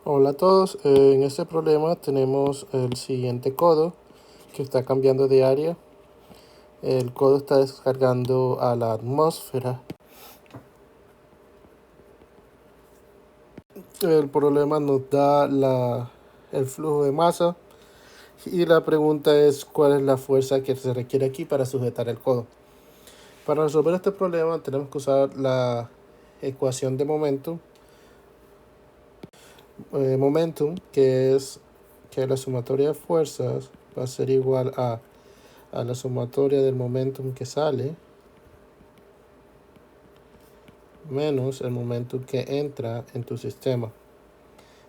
Hola a todos, en este problema tenemos el siguiente codo que está cambiando de área. El codo está descargando a la atmósfera. El problema nos da el flujo de masa y la pregunta es cuál es la fuerza que se requiere aquí para sujetar el codo. Para resolver este problema tenemos que usar la ecuación de momentum, que es que la sumatoria de fuerzas va a ser igual a la sumatoria del momentum que sale menos el momentum que entra en tu sistema.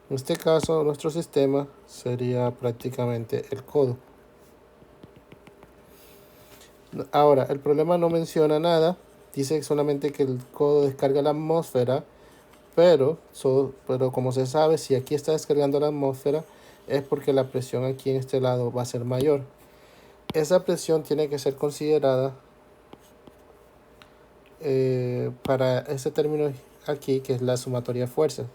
En este caso, nuestro sistema sería prácticamente el codo. Ahora, el problema no menciona nada, dice solamente que el codo descarga la atmósfera, pero como se sabe, si aquí está descargando la atmósfera, es porque la presión aquí en este lado va a ser mayor. Esa presión tiene que ser considerada para ese término aquí, que es la sumatoria de fuerzas.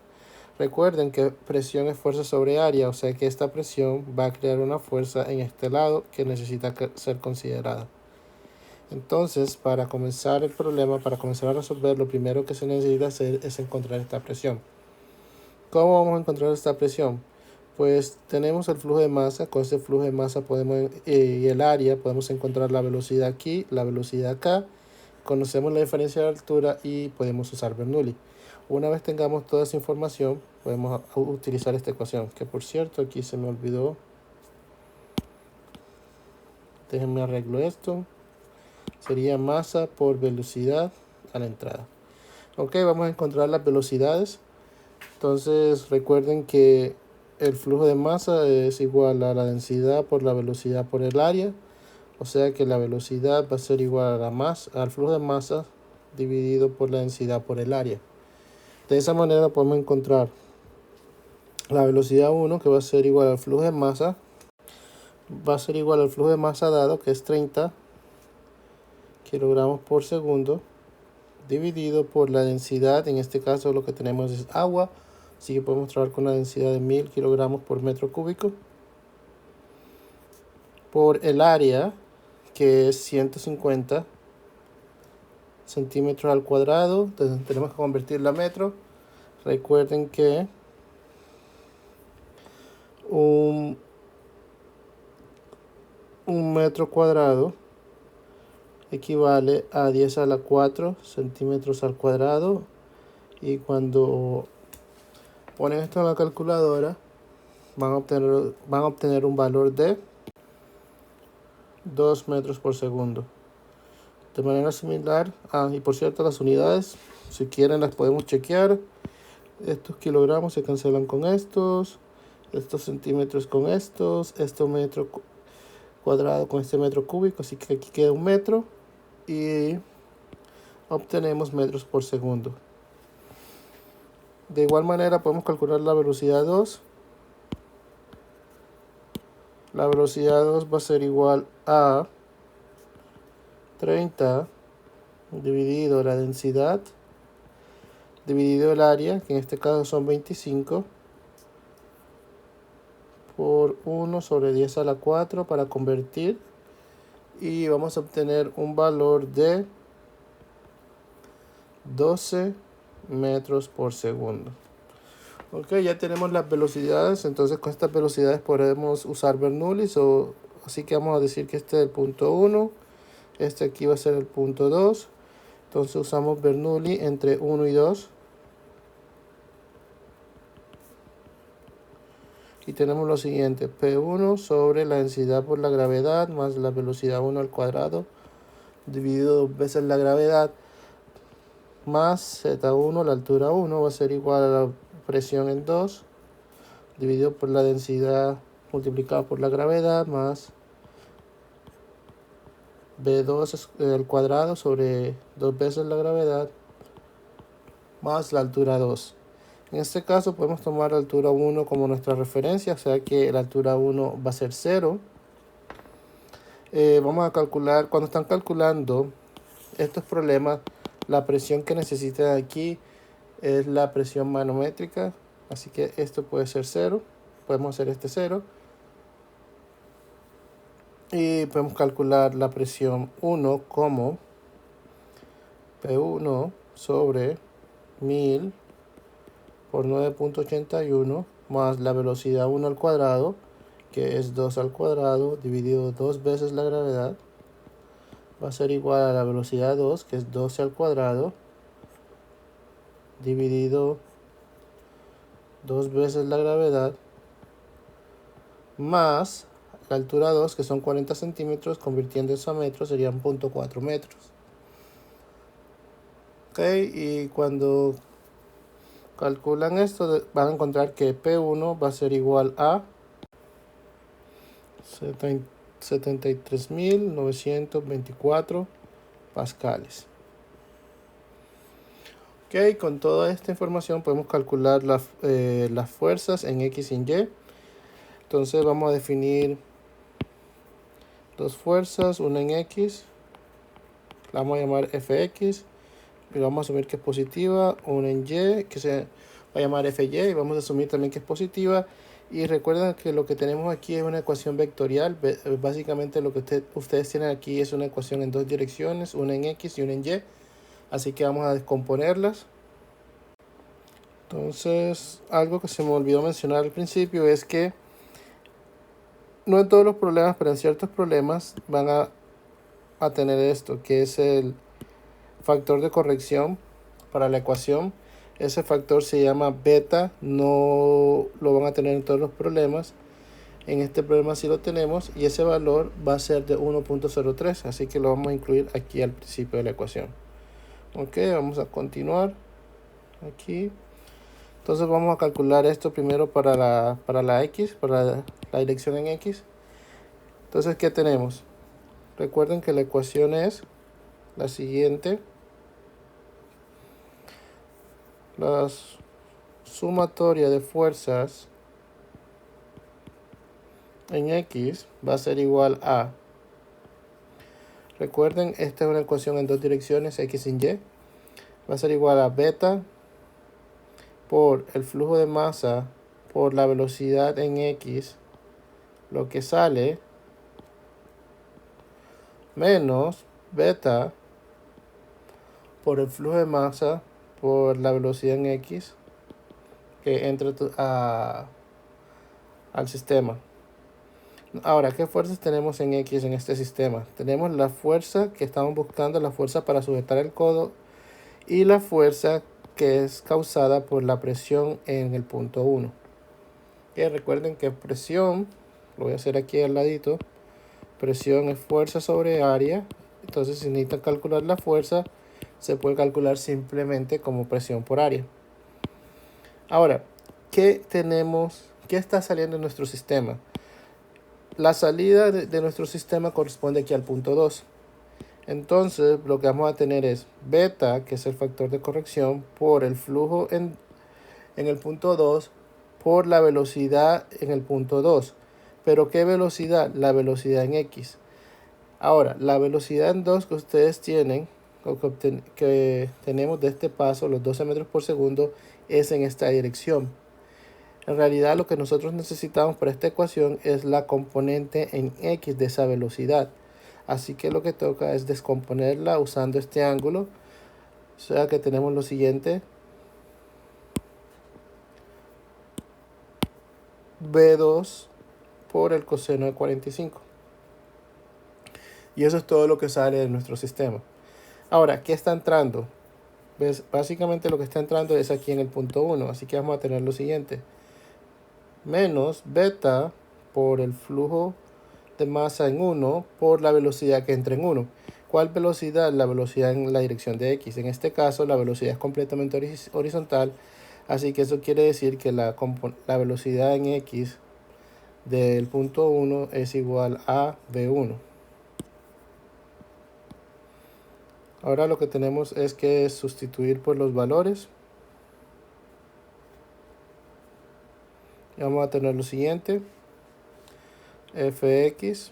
Recuerden que presión es fuerza sobre área, o sea que esta presión va a crear una fuerza en este lado que necesita ser considerada. Entonces, para comenzar el problema, para comenzar a resolver, lo primero que se necesita hacer es encontrar esta presión. ¿Cómo vamos a encontrar esta presión? Pues tenemos el flujo de masa, con este flujo de masa y el área podemos encontrar la velocidad aquí, la velocidad acá, conocemos la diferencia de altura y podemos usar Bernoulli. Una vez tengamos toda esa información, podemos utilizar esta ecuación, que por cierto aquí se me olvidó. Déjenme arreglo esto. Sería masa por velocidad a la entrada. Ok, vamos a encontrar las velocidades. Entonces recuerden que el flujo de masa es igual a la densidad por la velocidad por el área. O sea que la velocidad va a ser igual al flujo de masa dividido por la densidad por el área. De esa manera podemos encontrar la velocidad 1, que va a ser igual al flujo de masa. Va a ser igual al flujo de masa dado, que es 30 kilogramos por segundo, dividido por la densidad. En este caso lo que tenemos es agua, así que podemos trabajar con una densidad de 1000 kilogramos por metro cúbico, por el área, que es 150 centímetros al cuadrado. Entonces tenemos que convertirla a metro. Recuerden que un metro cuadrado equivale a 10 a la 4 centímetros al cuadrado, y cuando ponen esto en la calculadora van a obtener un valor de 2 metros por segundo. De manera similar, y por cierto, las unidades, si quieren las podemos chequear. Estos kilogramos se cancelan con estos centímetros con estos metro cuadrado con este metro cúbico, así que aquí queda un metro y obtenemos metros por segundo. De igual manera podemos calcular la velocidad 2. La velocidad 2 va a ser igual a 30 dividido la densidad dividido el área, que en este caso son 25, por 1 sobre 10 a la 4 para convertir, y vamos a obtener un valor de 12 metros por segundo. Ok, ya tenemos las velocidades. Entonces con estas velocidades podemos usar Bernoulli, así que vamos a decir que este es el punto 1, este aquí va a ser el punto 2. Entonces usamos Bernoulli entre 1 y 2. Y tenemos lo siguiente: P1 sobre la densidad por la gravedad más la velocidad 1 al cuadrado dividido 2 veces la gravedad más Z1, la altura 1, va a ser igual a la presión en 2 dividido por la densidad multiplicado por la gravedad más B2 al cuadrado sobre 2 veces la gravedad más la altura 2. En este caso podemos tomar la altura 1 como nuestra referencia, o sea que la altura 1 va a ser 0. Vamos a calcular, cuando están calculando estos problemas, la presión que necesitan aquí es la presión manométrica, Así que esto puede ser 0. Podemos hacer este 0. Y podemos calcular la presión 1 como P1 sobre 1000 por 9.81 más la velocidad 1 al cuadrado, que es 2 al cuadrado, dividido 2 veces la gravedad, va a ser igual a la velocidad 2, que es 12 al cuadrado, dividido 2 veces la gravedad, más la altura 2, que son 40 centímetros, convirtiendo eso a metros, serían 0.4 metros. Ok, y cuando calculan esto, van a encontrar que P1 va a ser igual a 73.924 pascales. Ok, con toda esta información podemos calcular las fuerzas en X y en Y. Entonces vamos a definir dos fuerzas, una en X, la vamos a llamar Fx, y vamos a asumir que es positiva, una en Y, que se va a llamar Fy, y vamos a asumir también que es positiva. Y recuerden que lo que tenemos aquí es una ecuación vectorial. Básicamente lo que ustedes tienen aquí es una ecuación en dos direcciones, una en X y una en Y. Así que vamos a descomponerlas. Entonces, algo que se me olvidó mencionar al principio es que no en todos los problemas, pero en ciertos problemas van a tener esto, que es el factor de corrección para la ecuación. Ese factor se llama beta, no lo van a tener en todos los problemas. En este problema sí lo tenemos y ese valor va a ser de 1.03, así que lo vamos a incluir aquí al principio de la ecuación. Ok, vamos a continuar aquí. Entonces vamos a calcular esto primero para la X, para la dirección en X. Entonces, ¿qué tenemos? Recuerden que la ecuación es la siguiente. La sumatoria de fuerzas en X va a ser igual a... Recuerden, esta es una ecuación en dos direcciones, X y Y. Va a ser igual a beta por el flujo de masa por la velocidad en X, lo que sale, menos beta por el flujo de masa por la velocidad en X que entra al sistema. Ahora, ¿qué fuerzas tenemos en X en este sistema? Tenemos la fuerza que estamos buscando, la fuerza para sujetar el codo, y la fuerza que es causada por la presión en el punto 1. Recuerden que presión, lo voy a hacer aquí al ladito, presión es fuerza sobre área. Entonces, si necesitan calcular la fuerza, se puede calcular simplemente como presión por área. Ahora, ¿qué tenemos? ¿Qué está saliendo en nuestro sistema? La salida de nuestro sistema corresponde aquí al punto 2. Entonces, lo que vamos a tener es beta, que es el factor de corrección, por el flujo en el punto 2, por la velocidad en el punto 2. ¿Pero qué velocidad? La velocidad en X. Ahora, la velocidad en 2 que ustedes tienen, o que tenemos de este paso, los 12 metros por segundo, es en esta dirección. En realidad, lo que nosotros necesitamos para esta ecuación es la componente en X de esa velocidad. Así que lo que toca es descomponerla usando este ángulo. O sea que tenemos lo siguiente. B2 por el coseno de 45. Y eso es todo lo que sale de nuestro sistema. Ahora, ¿qué está entrando? ¿Ves? Básicamente lo que está entrando es aquí en el punto 1. Así que vamos a tener lo siguiente. Menos beta por el flujo de masa en 1 por la velocidad que entra en 1. ¿Cuál velocidad? La velocidad en la dirección de X. En este caso, la velocidad es completamente horizontal. Así que eso quiere decir que la velocidad en X del punto 1 es igual a V1. Ahora lo que tenemos es que sustituir por los valores. Y vamos a tener lo siguiente. Fx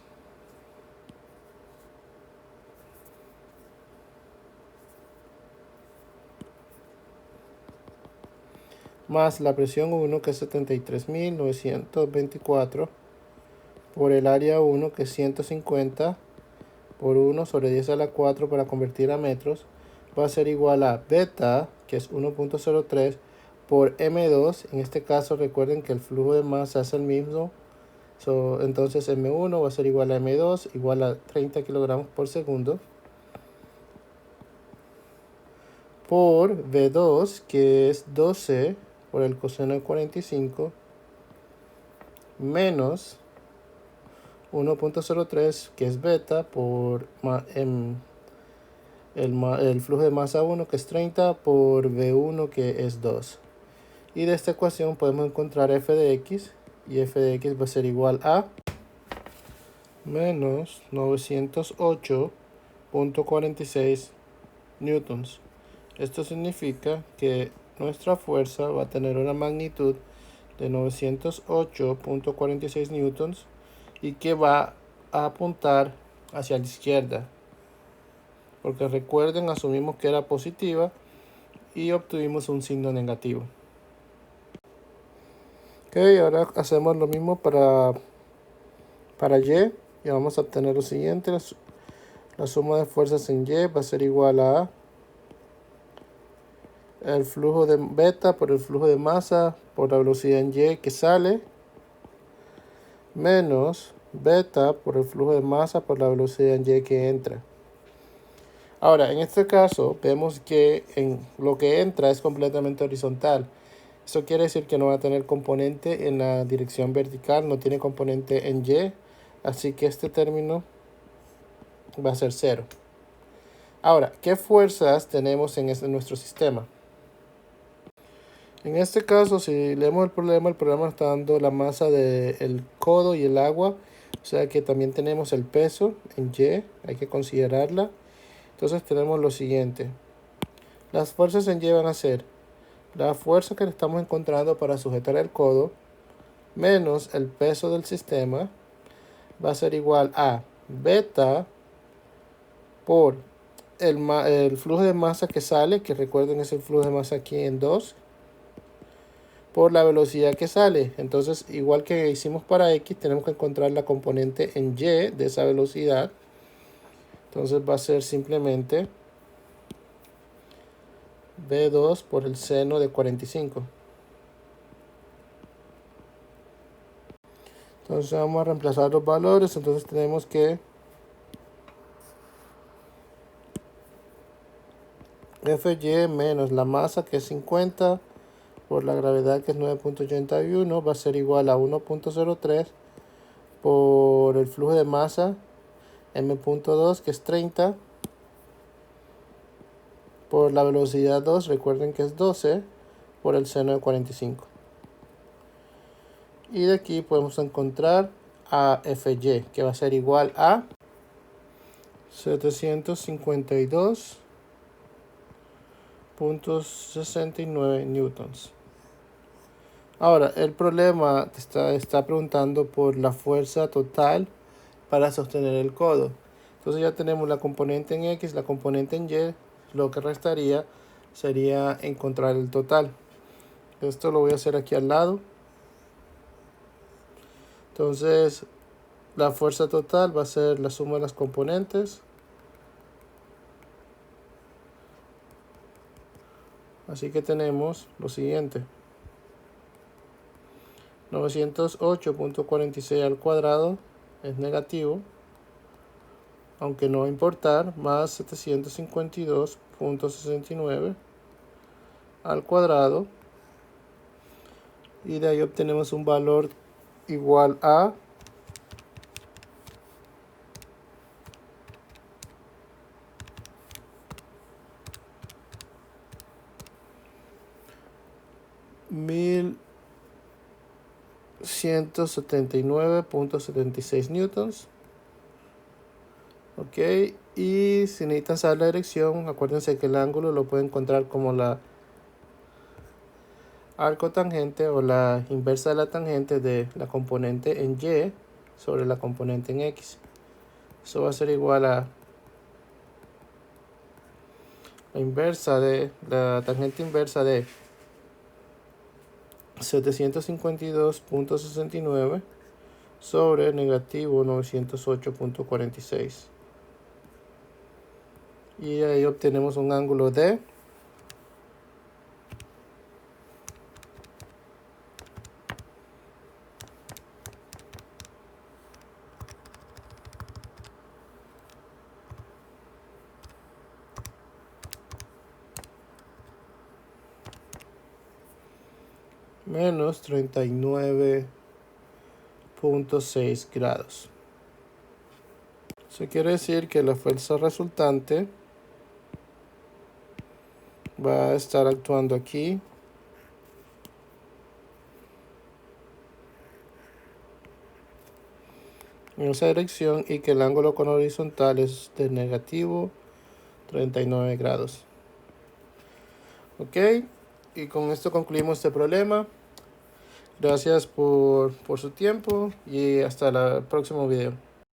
más la presión 1, que es 73.924, por el área 1, que es 150 por 1 sobre 10 a la 4 para convertir a metros, va a ser igual a beta, que es 1.03, por M2. En este caso recuerden que el flujo de masa es el mismo, entonces M1 va a ser igual a M2, igual a 30 kilogramos por segundo, por V2, que es 12 por el coseno de 45, menos 1.03, que es beta, por el flujo de masa 1, que es 30, por V1, que es 2. Y de esta ecuación podemos encontrar f de x, y f de x va a ser igual a menos 908.46 newtons. Esto significa que nuestra fuerza va a tener una magnitud de 908.46 newtons y que va a apuntar hacia la izquierda, porque recuerden, asumimos que era positiva y obtuvimos un signo negativo. Ok, ahora hacemos lo mismo para y, y vamos a obtener lo siguiente. La suma de fuerzas en y va a ser igual a el flujo de beta por el flujo de masa por la velocidad en y que sale, menos beta por el flujo de masa por la velocidad en y que entra. Ahora, en este caso, vemos que en lo que entra es completamente horizontal. Eso quiere decir que no va a tener componente en la dirección vertical, no tiene componente en y, así que este término va a ser 0. Ahora, ¿qué fuerzas tenemos en nuestro sistema? En este caso, si leemos el problema está dando la masa del codo y el agua, o sea que también tenemos el peso en y, hay que considerarla. Entonces tenemos lo siguiente. Las fuerzas en y van a ser la fuerza que le estamos encontrando para sujetar el codo menos el peso del sistema, va a ser igual a beta por el flujo de masa que sale, que recuerden es el flujo de masa aquí en 2, por la velocidad que sale. Entonces, igual que hicimos para x, tenemos que encontrar la componente en y de esa velocidad. Entonces va a ser simplemente v2 por el seno de 45. Entonces vamos a reemplazar los valores. Entonces tenemos que Fy menos la masa, que es 50, por la gravedad, que es 9.81, va a ser igual a 1.03 por el flujo de masa m.2, que es 30, por la velocidad 2, recuerden que es 12, por el seno de 45. Y de aquí podemos encontrar a Fy, que va a ser igual a 752.69 newtons. Ahora, el problema está preguntando por la fuerza total para sostener el codo. Entonces ya tenemos la componente en X, la componente en Y. Lo que restaría sería encontrar el total. Esto lo voy a hacer aquí al lado. Entonces, la fuerza total va a ser la suma de las componentes. Así que tenemos lo siguiente. 908.46 al cuadrado es negativo, aunque no va a importar, más 752.69 al cuadrado. Y de ahí obtenemos un valor igual a 1179.76 newtons. Ok, y si necesitan saber la dirección, acuérdense que el ángulo lo pueden encontrar como la arco tangente o la inversa de la tangente de la componente en y sobre la componente en x. Eso va a ser igual a la tangente inversa de 752.69 sobre negativo 908.46. Y ahí obtenemos un ángulo de menos 39.6 grados. Eso quiere decir que la fuerza resultante va a estar actuando aquí en esa dirección y que el ángulo con horizontal es de negativo 39 grados. Ok, y con esto concluimos este problema. Gracias por su tiempo y hasta el próximo video.